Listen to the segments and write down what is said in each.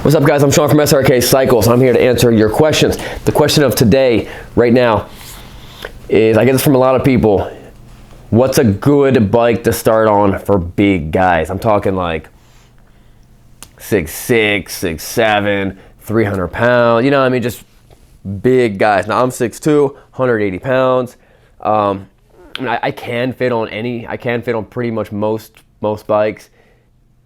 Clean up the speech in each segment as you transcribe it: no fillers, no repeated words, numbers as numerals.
What's up, guys? I'm Sean from Srkcycles. I'm here to answer your questions. The question of today, right now, is, I get this from a lot of people, what's a good bike to start on for big guys? I'm talking like 6'6", 6'7", 300 pounds, you know what I mean, just big guys. Now I'm 6'2", 180 pounds. I can fit on pretty much most bikes.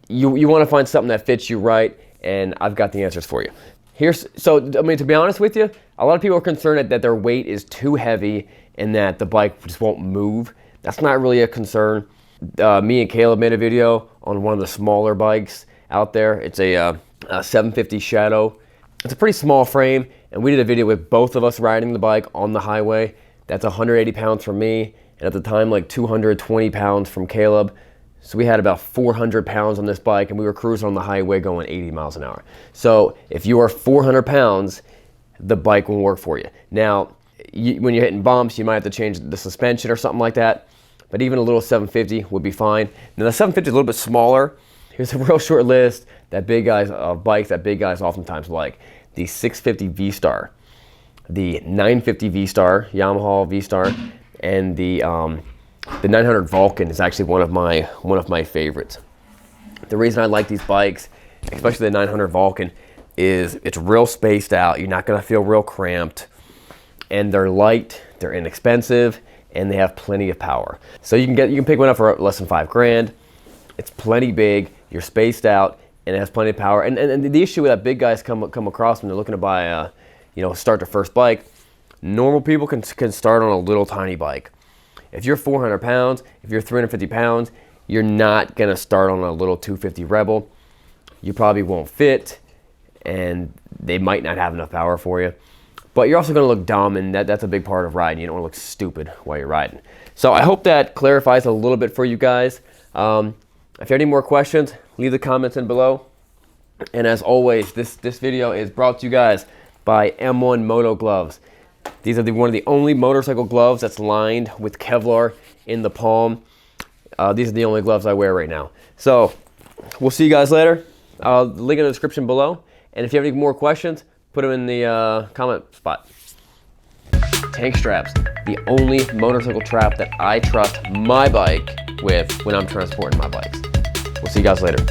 You want to find something that fits you right, and I've got the answers for you. To be honest with you, a lot of people are concerned that their weight is too heavy and that the bike just won't move. That's not really a concern. Me and Caleb made a video on one of the smaller bikes out there. It's a 750 Shadow. It's a pretty small frame, and we did a video with both of us riding the bike on the highway. That's 180 pounds from me, and at the time like 220 pounds from Caleb. So we had about 400 pounds on this bike, and we were cruising on the highway going 80 miles an hour. So if you are 400 pounds, the bike will work for you. Now, when you're hitting bumps, you might have to change the suspension or something like that, but even a little 750 would be fine. Now the 750 is a little bit smaller. Here's a real short list that big guys bikes that big guys oftentimes like: the 650 V-Star, the 950 V-Star, Yamaha V-Star, and the 900 Vulcan is actually one of my favorites. The reason I like these bikes, especially the 900 Vulcan, is it's real spaced out. You're not gonna feel real cramped, and they're light, they're inexpensive, and they have plenty of power. So you can pick one up for less than $5 grand. It's plenty big, you're spaced out, and it has plenty of power. And the issue that big guys come across when they're looking to buy start their first bike, normal people can start on a little tiny bike. If you're 400 pounds, if you're 350 pounds, you're not gonna start on a little 250 Rebel. You probably won't fit, and they might not have enough power for you. But you're also gonna look dumb, and that's a big part of riding. You don't wanna look stupid while you're riding. So I hope that clarifies a little bit for you guys. If you have any more questions, leave the comments in below. And as always, this video is brought to you guys by M1 Moto Gloves. These are one of the only motorcycle gloves that's lined with Kevlar in the palm. These are the only gloves I wear right now. So we'll see you guys later. Link in the description below. And if you have any more questions, put them in the comment spot. Tank straps, the only motorcycle strap that I trust my bike with when I'm transporting my bikes. We'll see you guys later.